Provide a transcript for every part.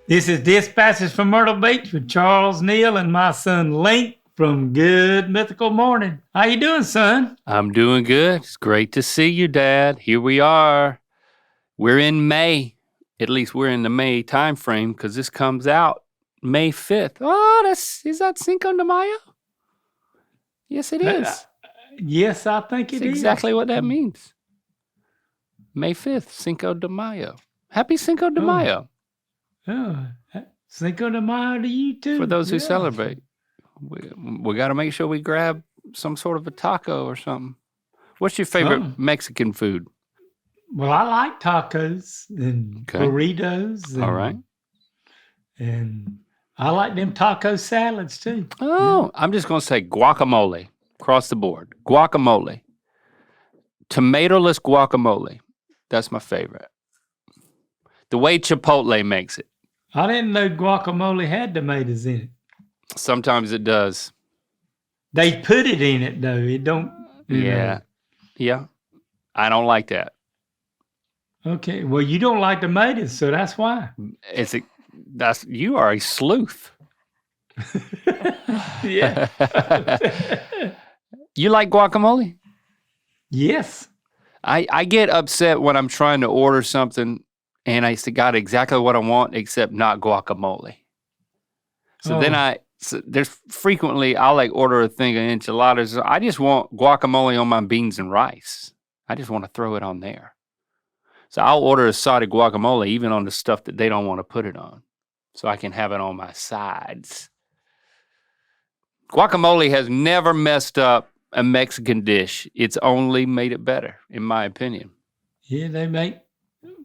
This is Dispatches from Myrtle Beach with Charles Neal and my son Link from Good Mythical Morning. How you doing, son? I'm doing good. It's great to see you, Dad. Here we are. We're in May. At least we're in the May time frame because this comes out May 5th. Oh, is that Cinco de Mayo? Yes, it is. Yes, I think it That's is. exactly what that means. May 5th, Cinco de Mayo. Happy Cinco de Mayo. Oh, Cinco de Mayo to you too. For those who celebrate. We got to make sure we grab some sort of a taco or something. What's your favorite Mexican food? Well, I like tacos and burritos. All right. And I like them taco salads too. Oh, I'm just going to say guacamole across the board. Guacamole. Tomato-less guacamole. That's my favorite. The way Chipotle makes it. I didn't know guacamole had tomatoes in it. Sometimes it does. They put it in it though. It don't. Yeah. Yeah. I don't like that. Okay. Well, you don't like tomatoes, so that's why. You are a sleuth. Yeah. You like guacamole? Yes. I get upset when I'm trying to order something and I got exactly what I want except not guacamole. So then there's frequently I'll like order a thing of enchiladas. I just want guacamole on my beans and rice. I just want to throw it on there. So I'll order a side of guacamole even on the stuff that they don't want to put it on so I can have it on my sides. Guacamole has never messed up a Mexican dish. It's only made it better, in my opinion. Yeah, they make,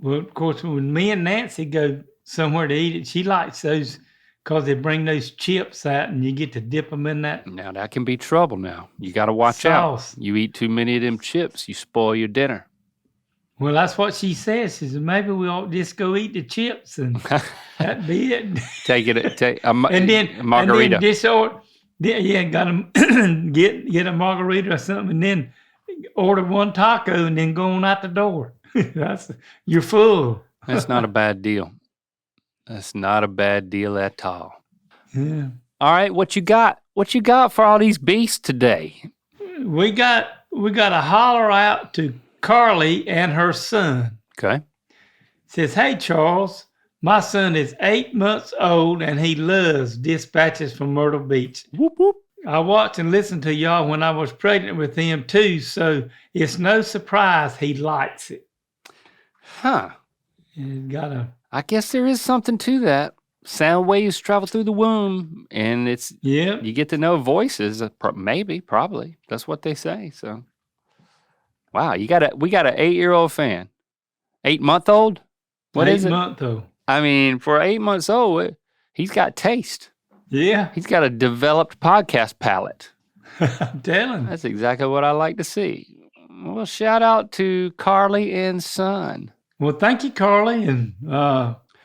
well, of course, when me and Nancy go somewhere to eat it, she likes those because they bring those chips out and you get to dip them in that. Now, that can be trouble now. You got to watch out. You eat too many of them chips, you spoil your dinner. Well, that's what she says. She says, maybe we ought to just go eat the chips and that'd be it. Take a margarita. And then got to get a margarita or something and then order one taco and then go on out the door. You're full. That's not a bad deal. That's not a bad deal at all. Yeah. All right, what you got? What you got for all these beasts today? We got a holler out to Carly and her son. Okay. Says, hey, Charles, my son is 8 months old and he loves Dispatches from Myrtle Beach. Whoop, whoop. I watched and listened to y'all when I was pregnant with him too, so it's no surprise he likes it. Huh. I guess there is something to that. Sound waves travel through the womb, and you get to know voices. Probably. That's what they say. So, wow, we got an 8-year-old fan, 8-month-old. What is it? 8-month-old. I mean, for 8 months old, he's got taste. Yeah, he's got a developed podcast palate. I'm telling you. That's exactly what I like to see. Well, shout out to Carly and son. Well, thank you, Carly, and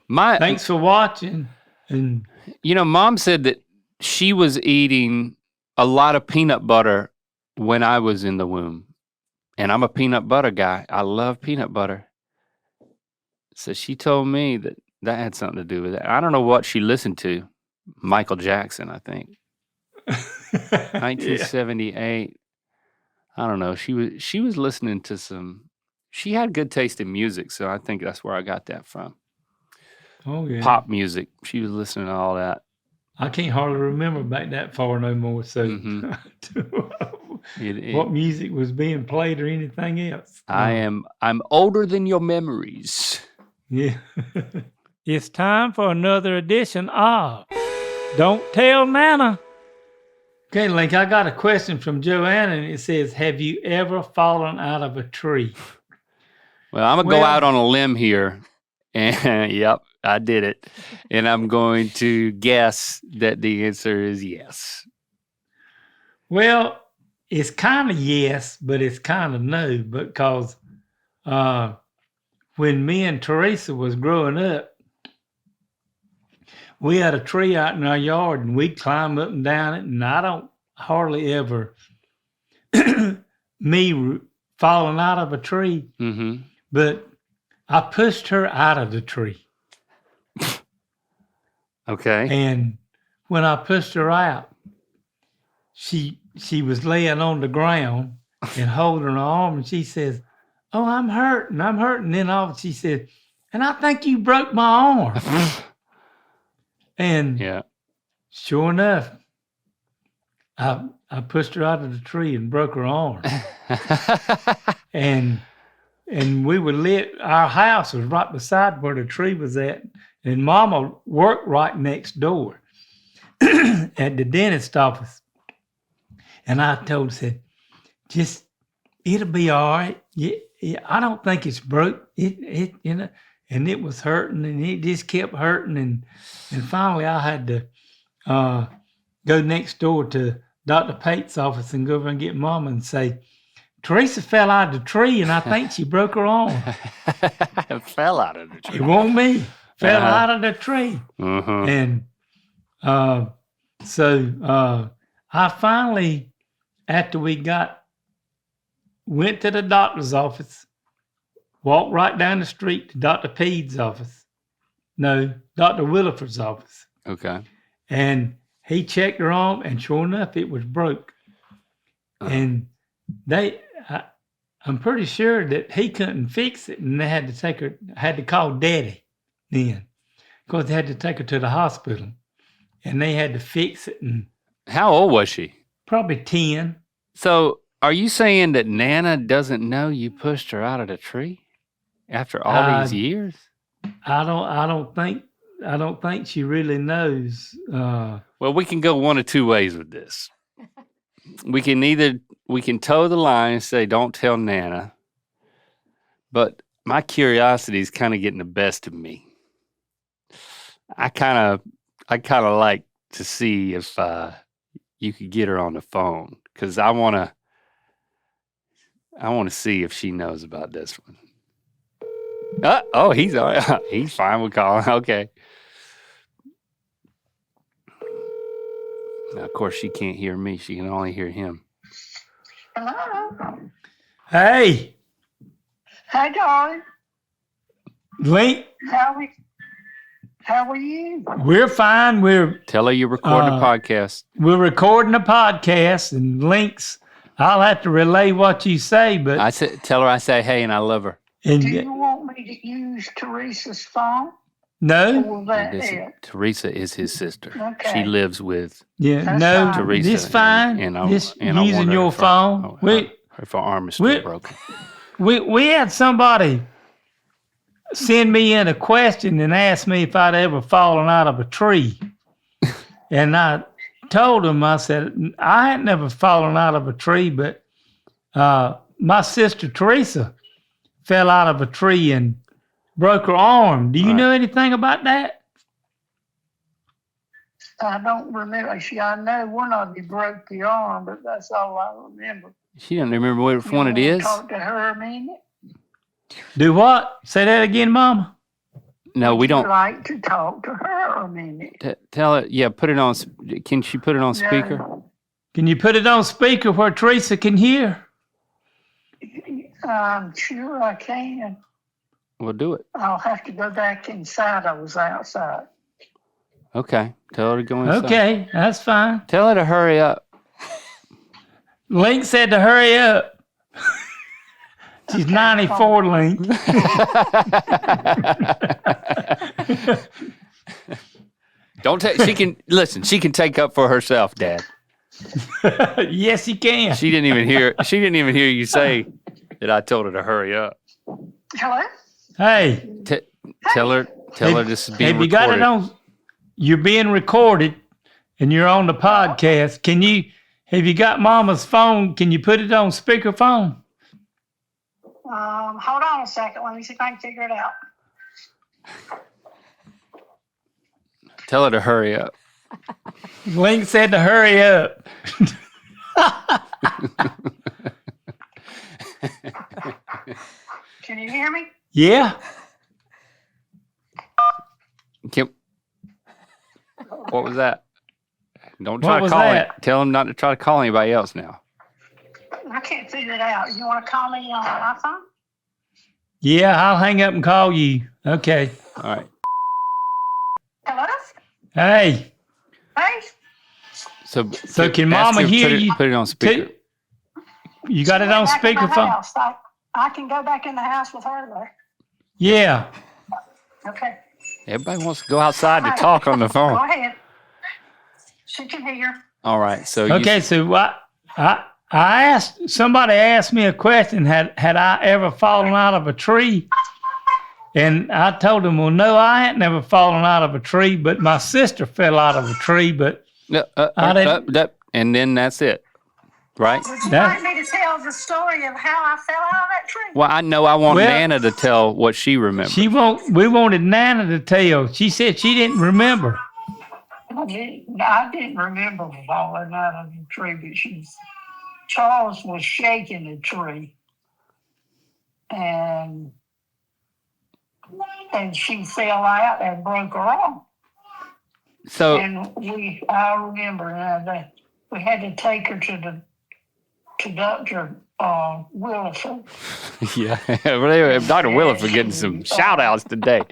thanks for watching. And Mom said that she was eating a lot of peanut butter when I was in the womb, and I'm a peanut butter guy. I love peanut butter. So she told me that had something to do with it. I don't know what she listened to. Michael Jackson, I think. 1978. Yeah. I don't know. She was listening to some. She had good taste in music, so I think that's where I got that from. Oh, yeah. Pop music. She was listening to all that. I can't hardly remember back that far no more. So, what music was being played or anything else? I'm older than your memories. Yeah. It's time for another edition of Don't Tell Nana. Okay, Link, I got a question from Joanna, and it says, have you ever fallen out of a tree? Well, I'm going to go out on a limb here. And yep, I did it. And I'm going to guess that the answer is yes. Well, it's kind of yes, but it's kind of no, because when me and Teresa was growing up, we had a tree out in our yard and we'd climb up and down it, and I don't hardly ever me falling out of a tree. Mm-hmm. But I pushed her out of the tree. Okay. And when I pushed her out, she was laying on the ground and holding her arm, and she says, "Oh, I'm hurting. Then she said, "And I think you broke my arm." And Yeah. sure enough, I pushed her out of the tree and broke her arm. and we were our house was right beside where the tree was at, and Mama worked right next door at the dentist office. And I said, just, it'll be all right. Yeah, I don't think it's broke. It and it was hurting, and it just kept hurting, and finally I had to go next door to Dr. Pate's office and go over and get Mama and say, Teresa fell out of the tree, and I think she broke her arm. Fell out of the tree. It wasn't me. Fell out of the tree. Uh-huh. And so I finally, after we went to the doctor's office, walked right down the street to Dr. Pede's office. No, Dr. Williford's office. Okay. And he checked her arm, and sure enough, it was broke. And I'm pretty sure that he couldn't fix it, and they had to call Daddy then, because they had to take her to the hospital, and they had to fix it. And how old was she? Probably 10. So, are you saying that Nana doesn't know you pushed her out of the tree after all these years? I don't think she really knows. Well, we can go one of two ways with this. We can toe the line and say, don't tell Nana. But my curiosity is kind of getting the best of me. I kind of like to see if you could get her on the phone, because I want to see if she knows about this one. Oh, he's all right. He's fine with calling. Okay. Now, of course, she can't hear me. She can only hear him. Hello. Hey. Hi, darling. Link. How are you? We're fine. Tell her you're recording a podcast. We're recording a podcast, and Links, I'll have to relay what you say, but tell her I say hey and I love her. Do you want me to use Teresa's phone? No. Teresa is his sister. Okay. She lives with Teresa. It's fine. And just using your phone. Her arm is still broken. We had somebody send me in a question and ask me if I'd ever fallen out of a tree. And I told him, I said, I had never fallen out of a tree, but my sister Teresa fell out of a tree and broke her arm. Do you know anything about that? I don't remember. I know one of you broke your arm, but that's all I remember. She doesn't remember which one it is. Talk to her a minute. Do what? Say that again, Mama. No, we don't. I'd like to talk to her a minute. Tell her, put it on. Can she put it on speaker? No. Can you put it on speaker where Teresa can hear? I'm sure I can. We'll do it. I'll have to go back inside. I was outside. Okay. Tell her to go inside. Okay, that's fine. Tell her to hurry up. Link said to hurry up. She's 94, Link. She can take up for herself, Dad. Yes, he can. She didn't even hear you say that I told her to hurry up. Hello? Hey. Tell her this is being recorded. You got it on? You're being recorded, and you're on the podcast. Have you got Mama's phone? Can you put it on speakerphone? Hold on a second. Let me see if I can figure it out. Tell her to hurry up. Link said to hurry up. Can you hear me? Yeah. What was that? Don't try to call it. Tell him not to try to call anybody else now. I can't figure it out. You want to call me on my phone? Yeah, I'll hang up and call you. Okay. All right. Hello? Hey, Hey, So can ask Mama her, hear put it, you? Put it on speaker. You got it on back in the speakerphone? house. I can go back in the house with her there. Yeah. Okay. Everybody wants to go outside to talk on the phone. Go ahead. She can hear. All right. So Okay, so I asked, somebody asked me a question, had I ever fallen out of a tree? And I told them, well, no, I hadn't ever fallen out of a tree, but my sister fell out of a tree, but and then that's it, right? Would you like me to tell the story of how I fell out of that tree? Well, I know I want Nana to tell what she remembers. we wanted Nana to tell. She said she didn't remember. I didn't remember falling out of the tree, but Charles was shaking the tree, and she fell out and broke her arm. So, And I remember that we had to take her to Dr. Williford. yeah, Dr. Williford getting some shout outs today.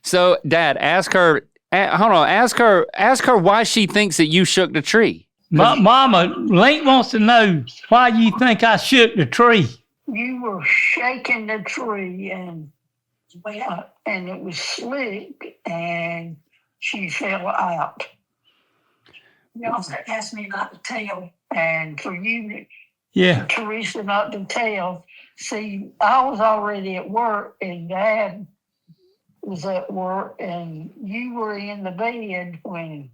So, Dad, ask her. Hold on. Ask her why she thinks that you shook the tree. Mama, Link wants to know why you think I shook the tree. You were shaking the tree, and it was slick, and she fell out. You also asked me not to tell, and for you, Teresa, not to tell. See, I was already at work, and Dad was at work, and you were in the bed when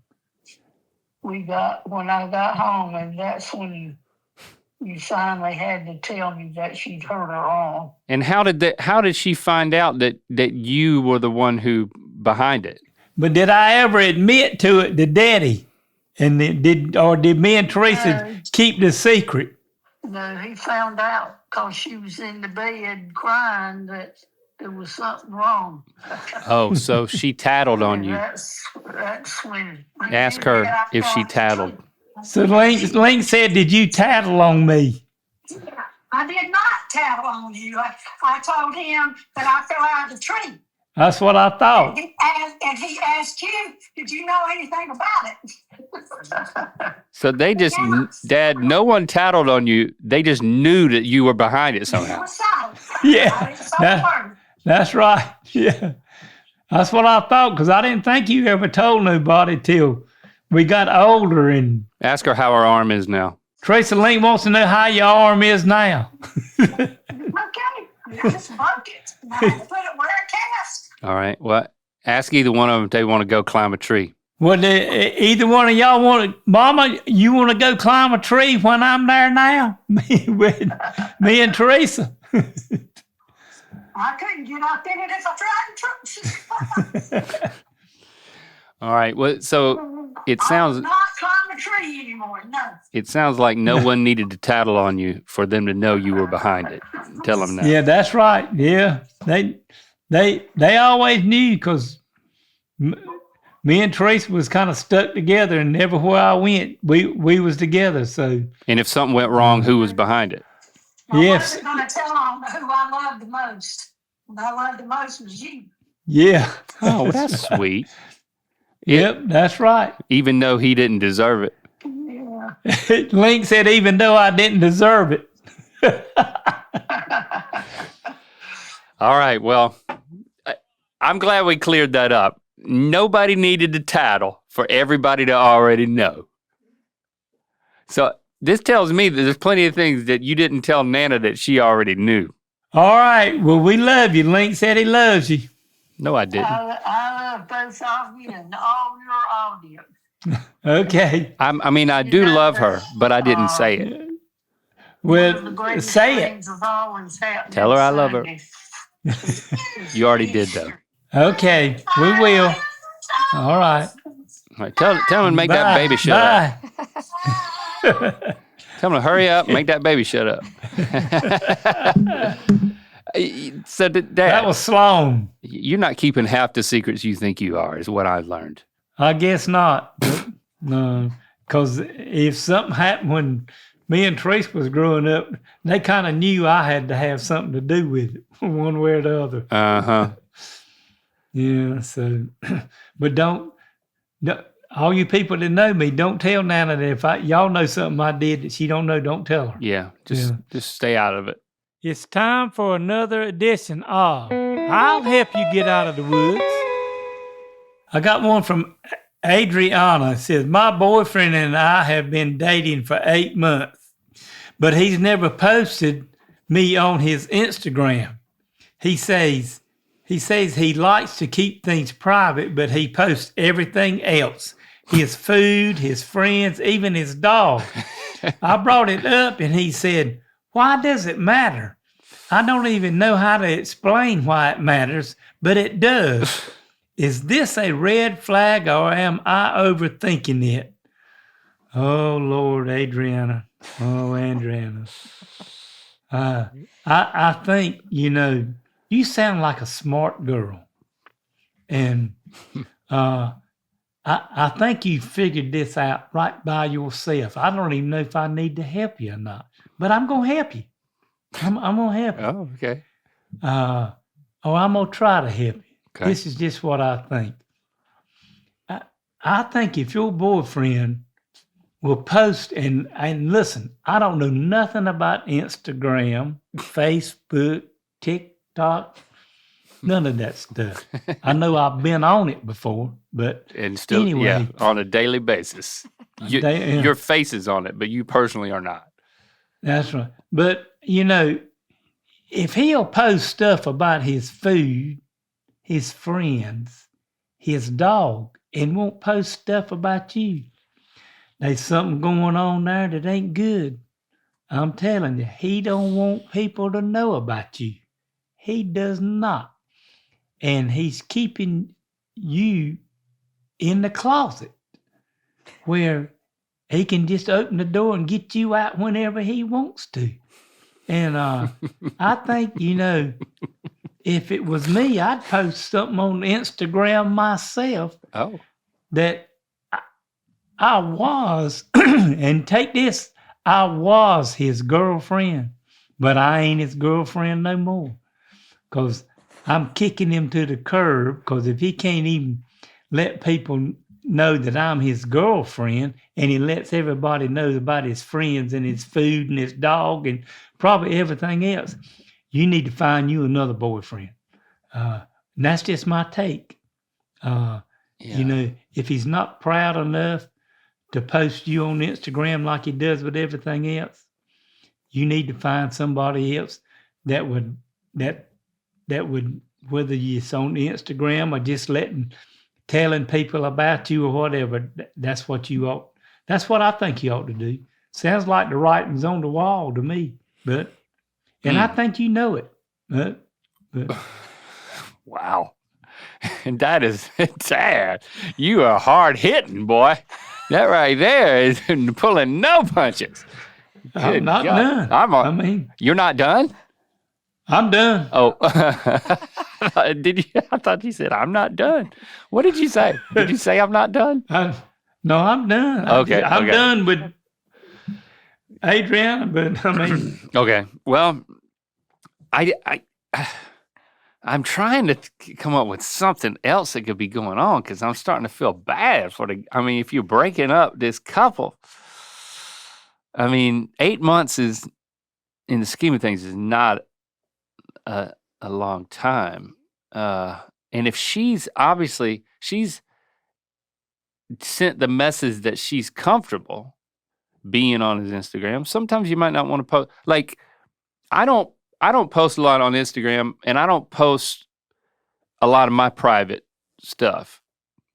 I got home, and that's when you finally had to tell me that she'd hurt her arm. And how did she find out that you were the one who behind it? But did I ever admit to it to Daddy? And did me and Teresa keep the secret? No, he found out because she was in the bed crying that there was something wrong. Oh, so she tattled on you. That's when. Ask her if she tattled. So Link said, did you tattle on me? I did not tattle on you. I told him that I fell out of the tree. That's what I thought. And he asked you, did you know anything about it? So they just, Dad, no one tattled on you. They just knew that you were behind it somehow. Yeah, that's right. Yeah, that's what I thought, because I didn't think you ever told nobody till we got older. And ask her how her arm is now. Teresa Link wants to know how your arm is now. Okay, I just broke it. I had to put it where it cast. All right. Well, ask either one of them if they want to go climb a tree. Well, either one of y'all want to, Mama, you want to go climb a tree when I'm there now? Me and Teresa. I couldn't get up in it if I tried. All right. Well, so it sounds. I will not climb a tree anymore. No. It sounds like no one needed to tattle on you for them to know you were behind it. Tell them that. Yeah, that's right. Yeah, they always knew, because me and Teresa was kind of stuck together, and everywhere I went, we was together. So. And if something went wrong, who was behind it? Yes. I wasn't going to tell them who I loved the most. Who I loved the most was you. Yeah. Oh, that's sweet. Yep, that's right. Even though he didn't deserve it. Yeah. Link said, even though I didn't deserve it. All right. Well, I'm glad we cleared that up. Nobody needed to tattle for everybody to already know. So this tells me that there's plenty of things that you didn't tell Nana that she already knew. All right. Well, we love you. Link said he loves you. No, I didn't. I love both of you and all your audience. Okay. I do love her, but I didn't say it. Well, say it. Tell her I love her. You already did, though. Okay, we will. All right. All right, tell him to make that baby shut up. Tell him to hurry up, make that baby shut up. So, Dad, that was Sloan. You're not keeping half the secrets you think you are, is what I've learned. I guess not. No, because if something happened when me and Teresa was growing up, they kind of knew I had to have something to do with it, one way or the other. Uh-huh. Yeah, so, but don't all you people that know me, don't tell Nana that if y'all know something I did that she don't know, don't tell her. Yeah, just stay out of it. It's time for another edition of I'll Help You Get Out of the Woods. I got one from Adriana. It says, my boyfriend and I have been dating for 8 months, but he's never posted me on his Instagram. He says he likes to keep things private, but he posts everything else. His food, his friends, even his dog. I brought it up and he said, why does it matter? I don't even know how to explain why it matters, but it does. Is this a red flag or am I overthinking it? Oh, Lord, Adriana. Oh, Adriana. I think, you sound like a smart girl. And I think you figured this out right by yourself. I don't even know if I need to help you or not, but I'm going to help you. I'm going to help you. Oh, okay. I'm going to try to help you. Okay. This is just what I think. I think if your boyfriend will post and listen, I don't know nothing about Instagram, Facebook, TikTok, none of that stuff. I know I've been on it before, but and still, anyway, on a daily basis. Your face is on it, but you personally are not. That's right. But, if he'll post stuff about his food, his friends, his dog, and won't post stuff about you, there's something going on there that ain't good. I'm telling you, he don't want people to know about you. He does not. And he's keeping you in the closet where he can just open the door and get you out whenever he wants to. And I think, if it was me, I'd post something on Instagram myself that I was, and take this, I was his girlfriend, but I ain't his girlfriend no more. Because I'm kicking him to the curb, because if he can't even let people know that I'm his girlfriend, and he lets everybody know about his friends and his food and his dog and probably everything else, you need to find you another boyfriend. And that's just my take. If he's not proud enough to post you on Instagram like he does with everything else, you need to find somebody else that would, whether it's on Instagram or just telling people about you or whatever, that's what I think you ought to do. Sounds like the writing's on the wall to me, and I think you know it. But wow. And that is sad. You are hard hitting, boy. That right there is pulling no punches. I'm not done. You're not done? I'm done. Oh, did you? I thought you said I'm not done. What did you say? Did you say I'm not done? No, I'm done. Okay, I'm done with Adriana, but okay. Well, I'm trying to come up with something else that could be going on because I'm starting to feel bad if you're breaking up this couple. 8 months is, in the scheme of things, is not a long time. And if she's sent the message that she's comfortable being on his Instagram, sometimes you might not want to post. Like, I don't post a lot on Instagram, and I don't post a lot of my private stuff.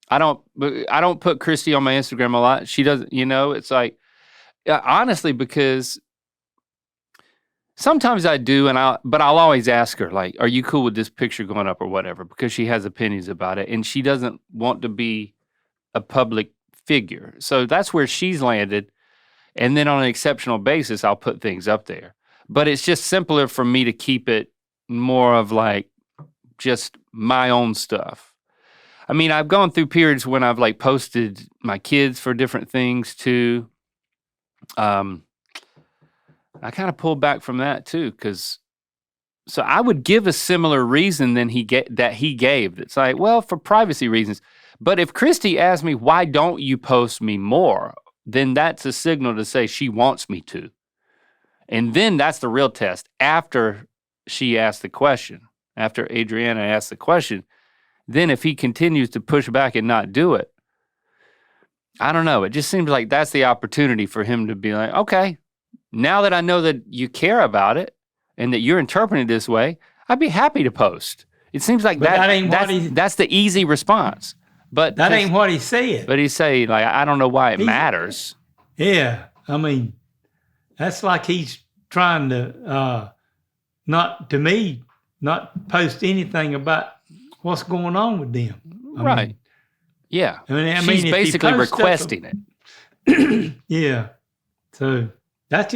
I don't put Christy on my Instagram a lot. She doesn't, it's like, honestly, because sometimes I do, but I'll always ask her, like, are you cool with this picture going up or whatever? Because she has opinions about it, and she doesn't want to be a public figure. So that's where she's landed. And then on an exceptional basis, I'll put things up there. But it's just simpler for me to keep it more of like just my own stuff. I've gone through periods when I've like posted my kids for different things too. I kind of pulled back from that too, so I would give a similar reason that he gave. It's like, well, for privacy reasons. But if Christy asks me, why don't you post me more? Then that's a signal to say she wants me to. And then that's the real test. After she asked the question, after Adriana asked the question, then if he continues to push back and not do it, I don't know. It just seems like that's the opportunity for him to be like, okay, now that I know that you care about it and that you're interpreting it this way, I'd be happy to post. It seems like that's the easy response. But that ain't what he said. But he's saying, like, I don't know why it matters. Yeah. I mean, that's like he's trying to not post anything about what's going on with them. Right. Yeah. She's basically requesting it. Yeah. So that's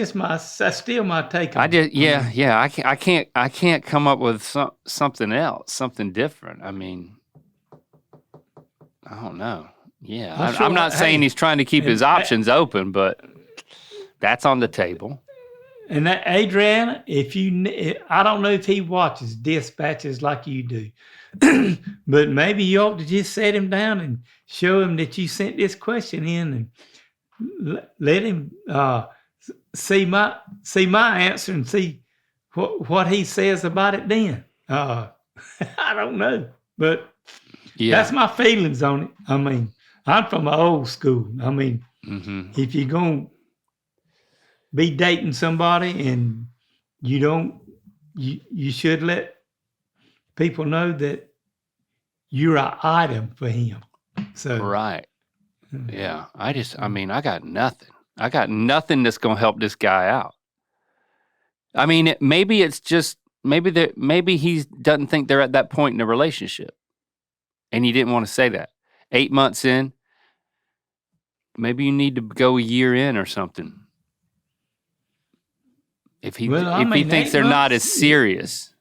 still my take on it. I can't come up with something else, something different. I mean, I don't know. Yeah. I'm not saying he's trying to keep his options open, but that's on the table. And that Adriana, I don't know if he watches Dispatches like you do, but maybe you ought to just set him down and show him that you sent this question in and let him see my answer and see what he says about it then. I don't know, but that's my feelings on it. I mean, I'm from the old school. I mean, if you're going to be dating somebody and you should let people know that you're an item for him. So right. Yeah. I got nothing. I got nothing that's going to help this guy out. I mean, maybe it's just, maybe he doesn't think they're at that point in the relationship. And he didn't want to say that. 8 months in, maybe you need to go a year in or something. If he thinks they're not as serious.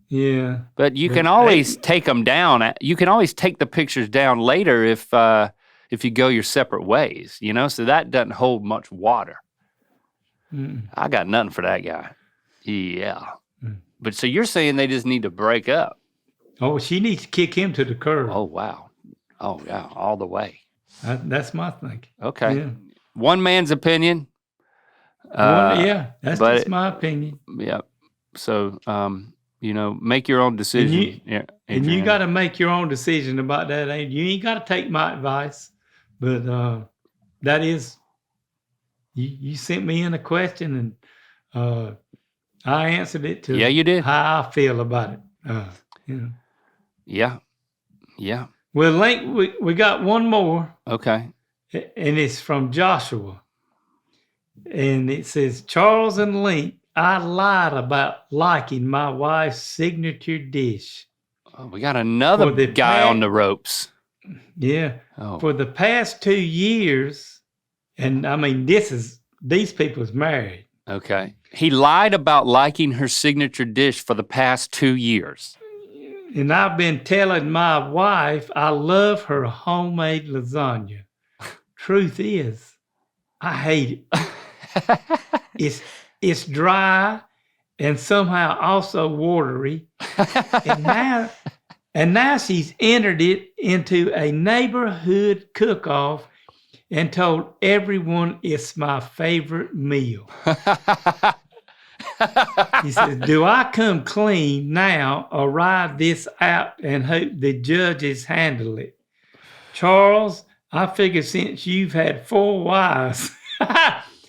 Yeah. But you can always take them down. You can always take the pictures down later if you go your separate ways, so that doesn't hold much water. I got nothing for that guy. Yeah. But so you're saying they just need to break up. Oh, she needs to kick him to the curb. Oh, wow. Oh, yeah, all the way. That's my thinking. Okay. Yeah. One man's opinion. That's just my opinion. Yeah. So, make your own decision. And you got to make your own decision about that. You ain't got to take my advice, but that is, you sent me in a question and I answered it to you did. How I feel about it. Yeah. Yeah. Well, Link, we got one more. Okay. And it's from Joshua. And it says, Charles and Link, I lied about liking my wife's signature dish. Oh, we got another guy on the ropes. Yeah. Oh. For the past 2 years, and I mean, these people's married. Okay. He lied about liking her signature dish for the past 2 years. And I've been telling my wife I love her homemade lasagna. Truth is, I hate it. It's dry and somehow also watery. And now she's entered it into a neighborhood cook-off and told everyone it's my favorite meal. He says, do I come clean now or ride this out and hope the judges handle it? Charles, I figure since you've had 4 wives,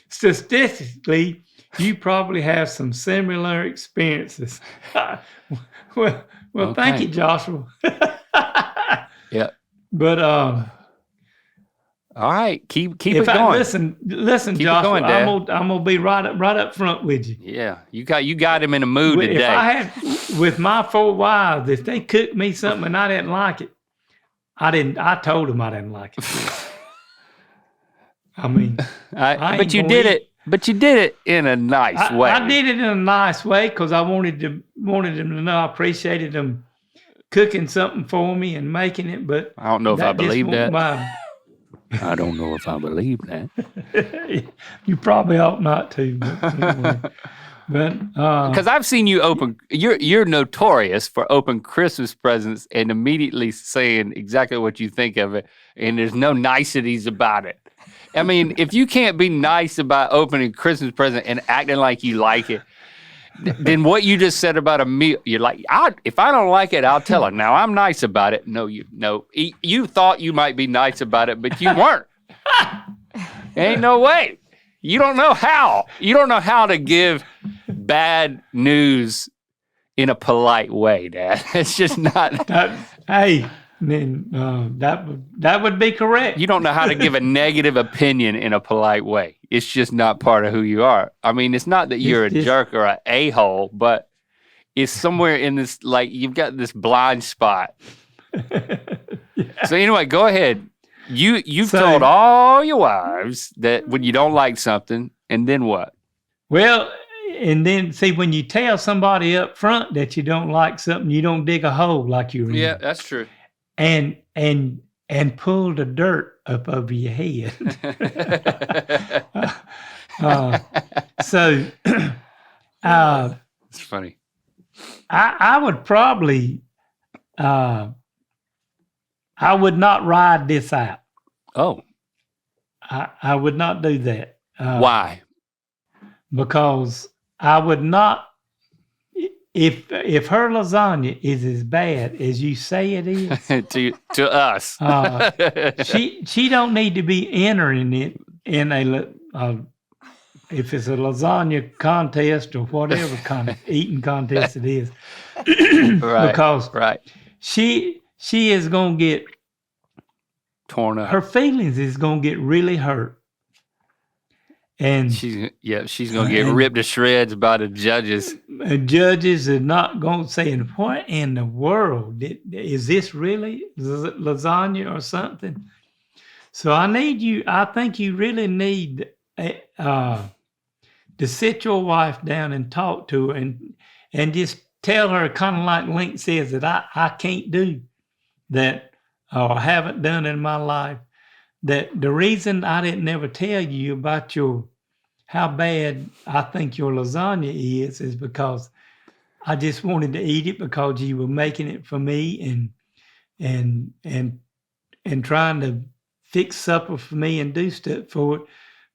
statistically, you probably have some similar experiences. Well, okay. Thank you, Joshua. Yeah. But all right, keep it going. Listen, keep Joshua. I'm gonna be right up front with you. Yeah, you got him in a mood today. If I had with my 4 wives, if they cooked me something and I didn't like it, I told them I didn't like it. I mean, but you did it. But you did it in a nice way. I did it in a nice way because I wanted them to know I appreciated them cooking something for me and making it. But I don't know if I believe that. I don't know if I believe that. You probably ought not to. But anyway. But Because I've seen you open. You're notorious for open Christmas presents and immediately saying exactly what you think of it, and there's no niceties about it. I mean, if you can't be nice about opening Christmas present and acting like you like it, then what you just said about a meal, you're like, if I don't like it, I'll tell her. Now I'm nice about it. No, you thought you might be nice about it, but you weren't. Ain't no way. You don't know how. You don't know how to give bad news in a polite way, Dad. It's just not. Hey, then that would be correct. You don't know how to give a negative opinion in a polite way. It's just not part of who you are. I mean, it's not that you're a jerk or an a-hole, but it's somewhere in this, like, you've got this blind spot. So anyway, go ahead. You've told all your wives that when you don't like something, and then what? Well, and then see, when you tell somebody up front that you don't like something, you don't dig a hole like you're in. Yeah, that's true. And pull the dirt up over your head. So it's funny. I would probably I would not ride this out. Oh. I would not do that. Why? Because I would not, if her lasagna is as bad as you say it is. to us. she don't need to be entering it in if it's a lasagna contest or whatever kind of eating contest it is. Right. Because she is going to get torn up. Her feelings is going to get really hurt. And she's going to get ripped to shreds by the judges. And judges are not going to say, what in the world? Is this really lasagna or something? So I think you really need to sit your wife down and talk to her and just tell her, kind of like Link says, that I can't do that or haven't done in my life. That the reason I didn't ever tell you about how bad I think your lasagna is because I just wanted to eat it because you were making it for me and trying to fix supper for me and do stuff for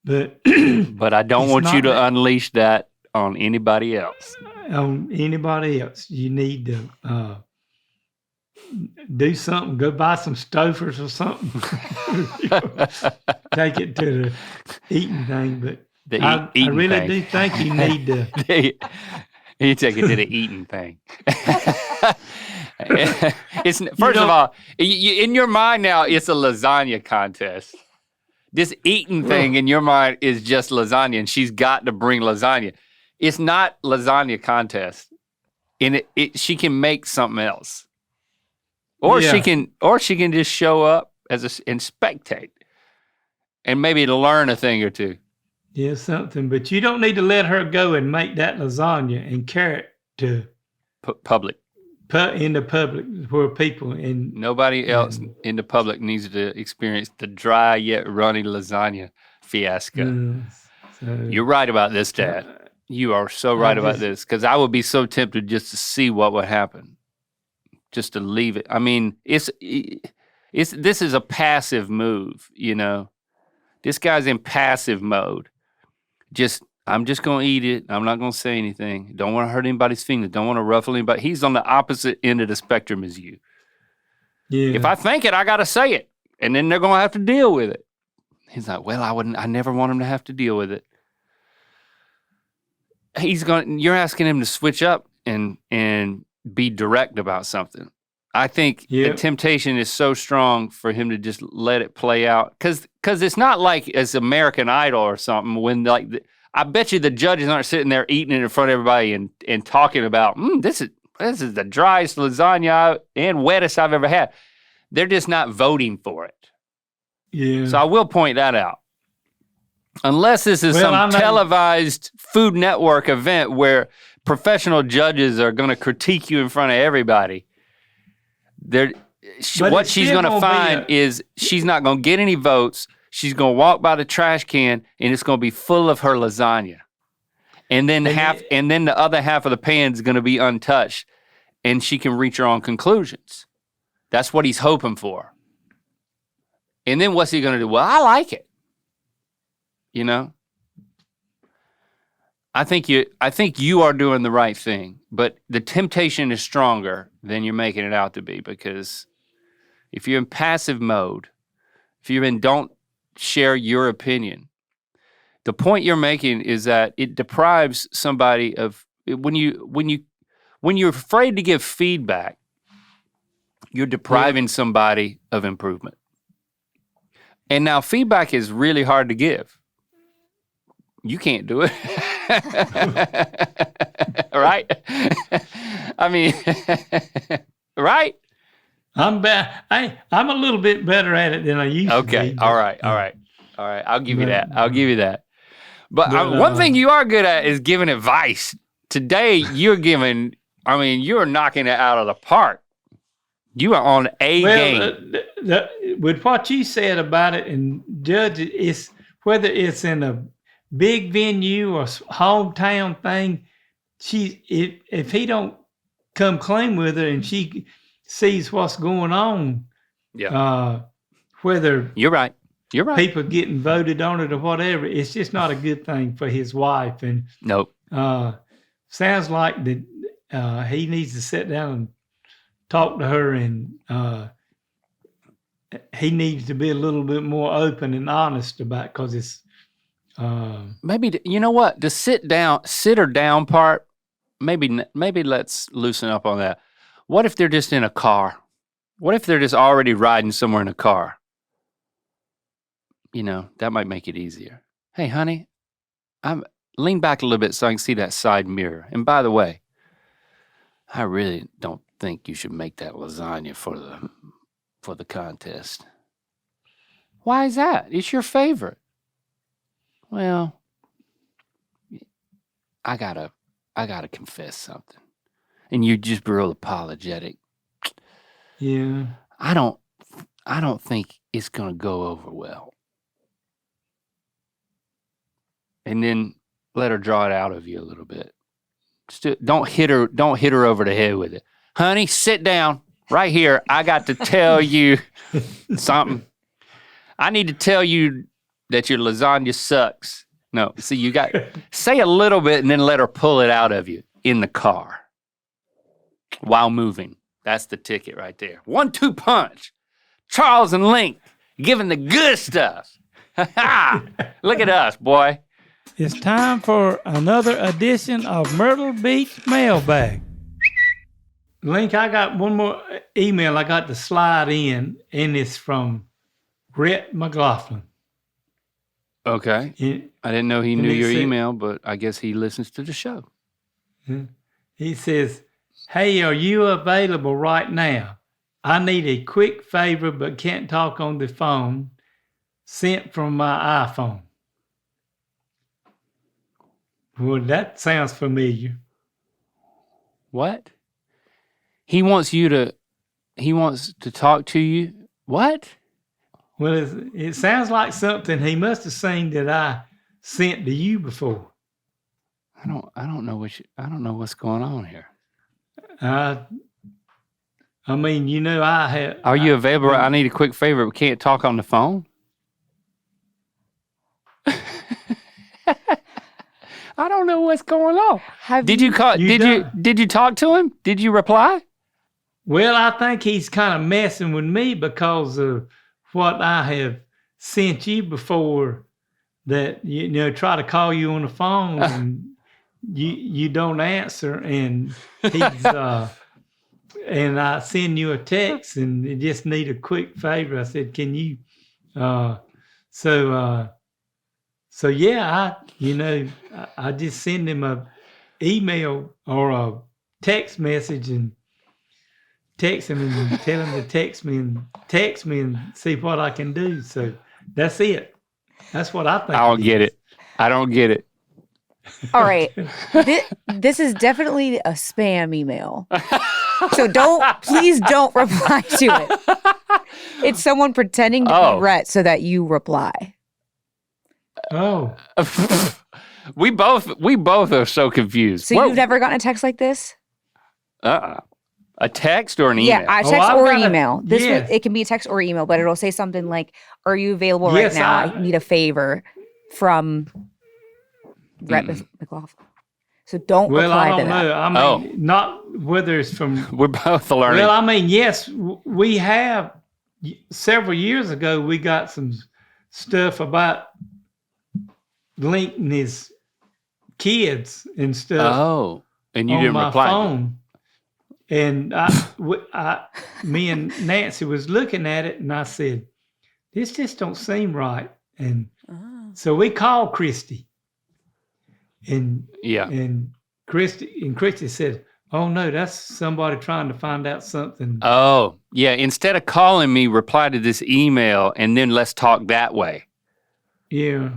it. But I don't want you to unleash that on anybody else. On anybody else. You need to do something, go buy some Stofers or something. Take it to the eating thing, but I really do think you need to. You take it to the eating thing. First of all, in your mind now, it's a lasagna contest. This eating thing in your mind is just lasagna, and she's got to bring lasagna. It's not lasagna contest. She can make something else. Or she can just show up and spectate, and maybe learn a thing or two. Yeah, something. But you don't need to let her go and make that lasagna and carry it to public. In the public where people and nobody else in the public needs to experience the dry yet runny lasagna fiasco. So, you're right about this, Dad. You are so right about this, because I would be so tempted just to see what would happen. Just to leave it. I mean, this is a passive move, you know. This guy's in passive mode. I'm just gonna eat it. I'm not gonna say anything. Don't want to hurt anybody's feelings. Don't want to ruffle anybody. He's on the opposite end of the spectrum as you. Yeah. If I think it, I gotta say it, and then they're gonna have to deal with it. He's like, well, I never want him to have to deal with it. You're asking him to switch up and be direct about something. I think the temptation is so strong for him to just let it play out. Because it's not like it's American Idol or something when I bet you the judges aren't sitting there eating it in front of everybody and talking about, this is the driest lasagna and wettest I've ever had. They're just not voting for it. Yeah. So I will point that out. Unless this is some televised Food Network event where professional judges are going to critique you in front of everybody. What she's going to find is she's not going to get any votes. She's going to walk by the trash can, and it's going to be full of her lasagna. and then the other half of the pan is going to be untouched, and she can reach her own conclusions. That's what he's hoping for. And then what's he going to do? Well, I like it. You know? I think you are doing the right thing, but the temptation is stronger than you're making it out to be, because if you're in passive mode, if you're in don't share your opinion, the point you're making is that it deprives somebody of when you're afraid to give feedback, you're depriving somebody of improvement. And now feedback is really hard to give. You can't do it. Right? I mean, right? I'm a little bit better at it than I used to be. Okay. All right. I'll give you that. But one thing you are good at is giving advice. Today, you're knocking it out of the park. You are on a game. With what you said about it, and Judge, it's whether it's in a big venue or hometown thing, if he don't come clean with her and she sees what's going on, whether you're right, people getting voted on it or whatever, it's just not a good thing for his wife. And nope. Sounds like that he needs to sit down and talk to her, and he needs to be a little bit more open and honest about it, because it's maybe, you know what, the sit her down part, maybe let's loosen up on that. What if they're just in a car? What if they're just already riding somewhere in a car? You know, that might make it easier. Hey, honey, lean back a little bit so I can see that side mirror. And by the way, I really don't think you should make that lasagna for the contest. Why is that? It's your favorite. Well, I gotta confess something. And you're just real apologetic. Yeah. I don't think it's gonna go over well. And then let her draw it out of you a little bit. Don't hit her over the head with it. Honey, sit down right here. I got to tell you something. I need to tell you that your lasagna sucks. No, see, you got say a little bit and then let her pull it out of you in the car while moving. That's the ticket right there. 1-2 punch. Charles and Link giving the good stuff. Look at us, boy. It's time for another edition of Myrtle Beach Mailbag. Link, I got one more email I got to slide in, and it's from Rhett McLaughlin. Okay. I didn't know he knew your email, but I guess he listens to the show. He says, hey, are you available right now? I need a quick favor but can't talk on the phone. Sent from my iPhone. Well, that sounds familiar. What? He wants to talk to you? What? Well, it sounds like something he must have seen that I sent to you before. I don't know what's going on here. I mean, you know, I have. Are you available? I need a quick favor. We can't talk on the phone. I don't know what's going on. Did you call? Did you talk to him? Did you reply? Well, I think he's kind of messing with me because of what I have sent you before. That try to call you on the phone and you don't answer, and he's and I send you a text and you just need a quick favor. I said, can you? So yeah, I just send him a email or a text message and text him and tell him to text me and see what I can do. So that's it. That's what I think. I don't get it. I don't get it. All right. This is definitely a spam email. So please don't reply to it. It's someone pretending to be Rhett so that you reply. Oh. We both are so confused. So you've never gotten a text like this? A text or an email? Yeah, a text I've or got email. This yes. it can be a text or email, but it'll say something like, "Are you available Yes, right now? I need a favor from Rhett McLaughlin." So don't Well, I reply to don't that. know. I mean, not whether it's from. We're both learning. Well, I mean, yes, we have. Several years ago, we got some stuff about linking his kids and stuff. Oh, and you on didn't my reply. phone. And me and Nancy was looking at it, and I said, "This just don't seem right." And so we called Christy, and Christy said, "Oh no, that's somebody trying to find out something." Oh, yeah. Instead of calling me, reply to this email, and then let's talk that way. Yeah.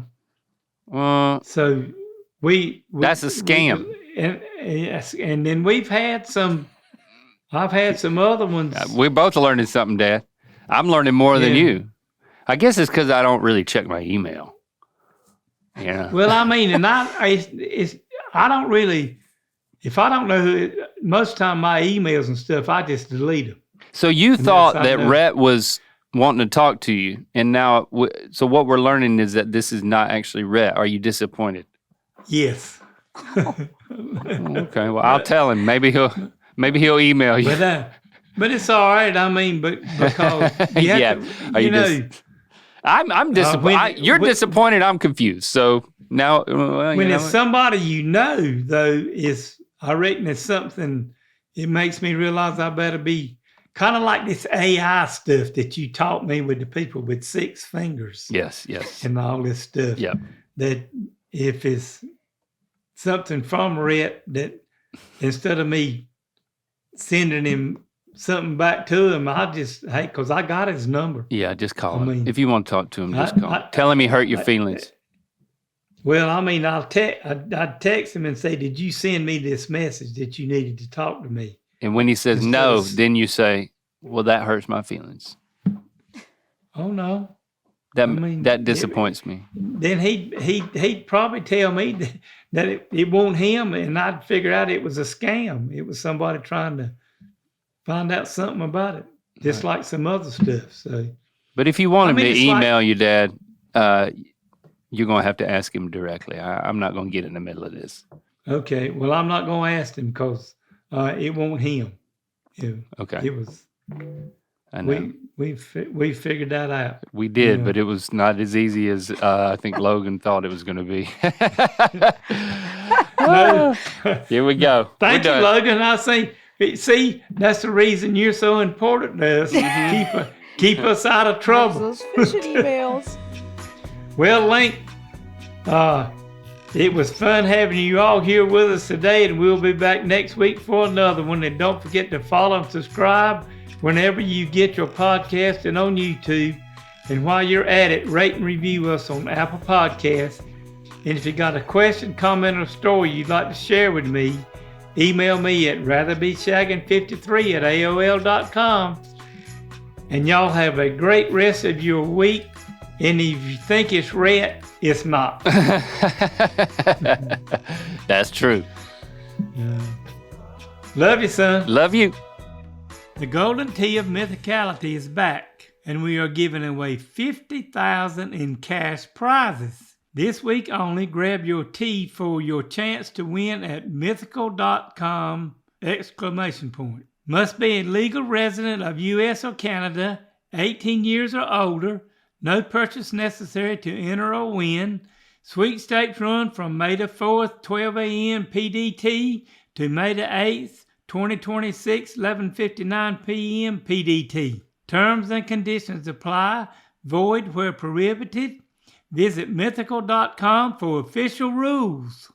So that's a scam. And then we've had some. I've had some other ones. We're both learning something, Dad. I'm learning more than you. I guess it's because I don't really check my email. Yeah. Well, I mean, and I don't really. If I don't know who, most of the time my emails and stuff, I just delete them. So you thought that Rhett was wanting to talk to you, and now, so what we're learning is that this is not actually Rhett. Are you disappointed? Yes. Okay, well, I'll tell him. Maybe he'll email you. But it's all right. I mean, because you have to, I'm disappointed. You're disappointed. I'm confused. So now, when it's somebody though, I reckon it's something. It makes me realize I better be kind of like this AI stuff that you taught me with the people with 6 fingers. Yes. And all this stuff. Yeah. That if it's something from Rhett, that instead of me sending him something back to him, because I got his number. Yeah, just call him. If you want to talk to him, just call him. Tell him he hurt your feelings. Well, I mean, I'd text him and say, "Did you send me this message that you needed to talk to me?" And when he says no, then you say, "Well, that hurts my feelings." Oh no. That disappoints me. Then he'd probably tell me that it wasn't him, and I'd figure out it was a scam. It was somebody trying to find out something about it, just like some other stuff. So, but if you want him to email you, Dad, you're gonna have to ask him directly. I'm not gonna get in the middle of this. Okay. Well, I'm not gonna ask him because it wasn't him. Okay. It was. I know. We figured that out. We did, but it was not as easy as I think Logan thought it was going to be. No. Here we go. Thank you, Logan. I see, that's the reason you're so important to us. Keep us out of trouble. Those phishing emails. Well, Link, it was fun having you all here with us today, and we'll be back next week for another one. And don't forget to follow and subscribe whenever you get your podcast and on YouTube. And while you're at it, rate and review us on Apple Podcasts. And if you got a question, comment, or story you'd like to share with me, email me at ratherbeshagging53@aol.com. And y'all have a great rest of your week. And if you think it's Rhett, it's not. That's true. Love you, son. Love you. The Golden Tea of Mythicality is back, and we are giving away $50,000 in cash prizes. This week only, grab your tea for your chance to win at mythical.com! Must be a legal resident of U.S. or Canada, 18 years or older. No purchase necessary to enter or win. Sweepstakes run from May the 4th, 12 a.m. PDT to May the 8th, 2026, 11:59 p.m. PDT. Terms and conditions apply. Void where prohibited. Visit mythical.com for official rules.